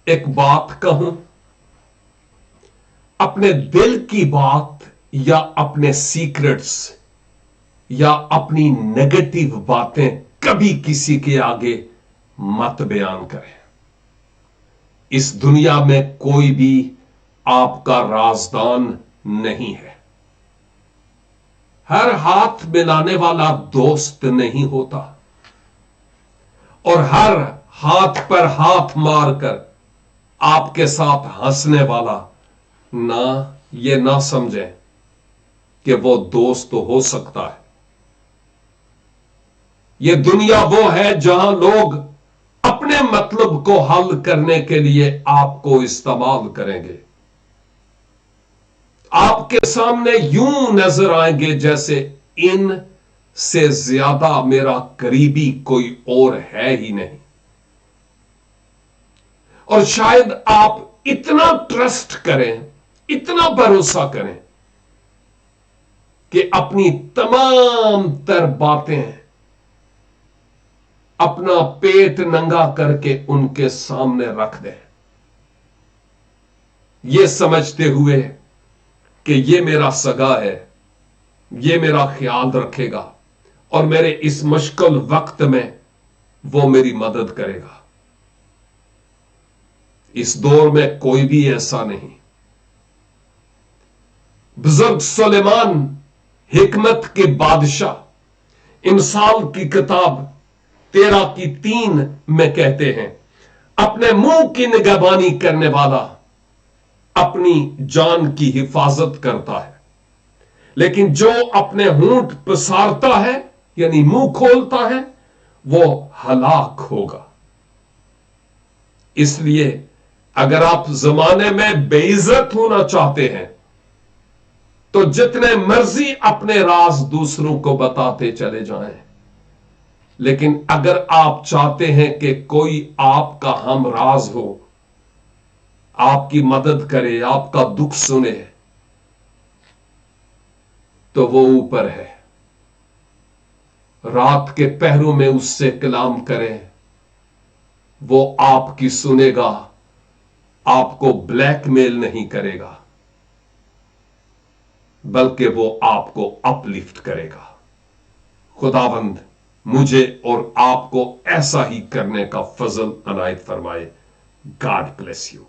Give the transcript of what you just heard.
ایک بات کہوں، اپنے دل کی بات یا اپنے سیکرٹس یا اپنی نیگیٹو باتیں کبھی کسی کے آگے مت بیان کریں۔ اس دنیا میں کوئی بھی آپ کا رازدان نہیں ہے۔ ہر ہاتھ ملانے والا دوست نہیں ہوتا، اور ہر ہاتھ پر ہاتھ مار کر آپ کے ساتھ ہنسنے والا نہ یہ نہ سمجھیں کہ وہ دوست ہو سکتا ہے۔ یہ دنیا وہ ہے جہاں لوگ اپنے مطلب کو حل کرنے کے لیے آپ کو استعمال کریں گے۔ آپ کے سامنے یوں نظر آئیں گے جیسے ان سے زیادہ میرا قریبی کوئی اور ہے ہی نہیں، اور شاید آپ اتنا ٹرسٹ کریں، اتنا بھروسہ کریں کہ اپنی تمام تر باتیں اپنا پیٹ ننگا کر کے ان کے سامنے رکھ دیں، یہ سمجھتے ہوئے کہ یہ میرا سگا ہے، یہ میرا خیال رکھے گا اور میرے اس مشکل وقت میں وہ میری مدد کرے گا۔ اس دور میں کوئی بھی ایسا نہیں۔ بزرگ سلیمان حکمت کے بادشاہ امثال کی کتاب 13:3 میں کہتے ہیں، اپنے منہ کی نگہبانی کرنے والا اپنی جان کی حفاظت کرتا ہے، لیکن جو اپنے ہونٹ پسارتا ہے یعنی منہ کھولتا ہے وہ ہلاک ہوگا۔ اس لیے اگر آپ زمانے میں بے عزت ہونا چاہتے ہیں تو جتنے مرضی اپنے راز دوسروں کو بتاتے چلے جائیں، لیکن اگر آپ چاہتے ہیں کہ کوئی آپ کا ہم راز ہو، آپ کی مدد کرے، آپ کا دکھ سنے، تو وہ اوپر ہے۔ رات کے پہروں میں اس سے کلام کریں، وہ آپ کی سنے گا، آپ کو بلیک میل نہیں کرے گا، بلکہ وہ آپ کو اپ لفٹ کرے گا۔ خداوند مجھے اور آپ کو ایسا ہی کرنے کا فضل عنایت فرمائے۔ God bless you.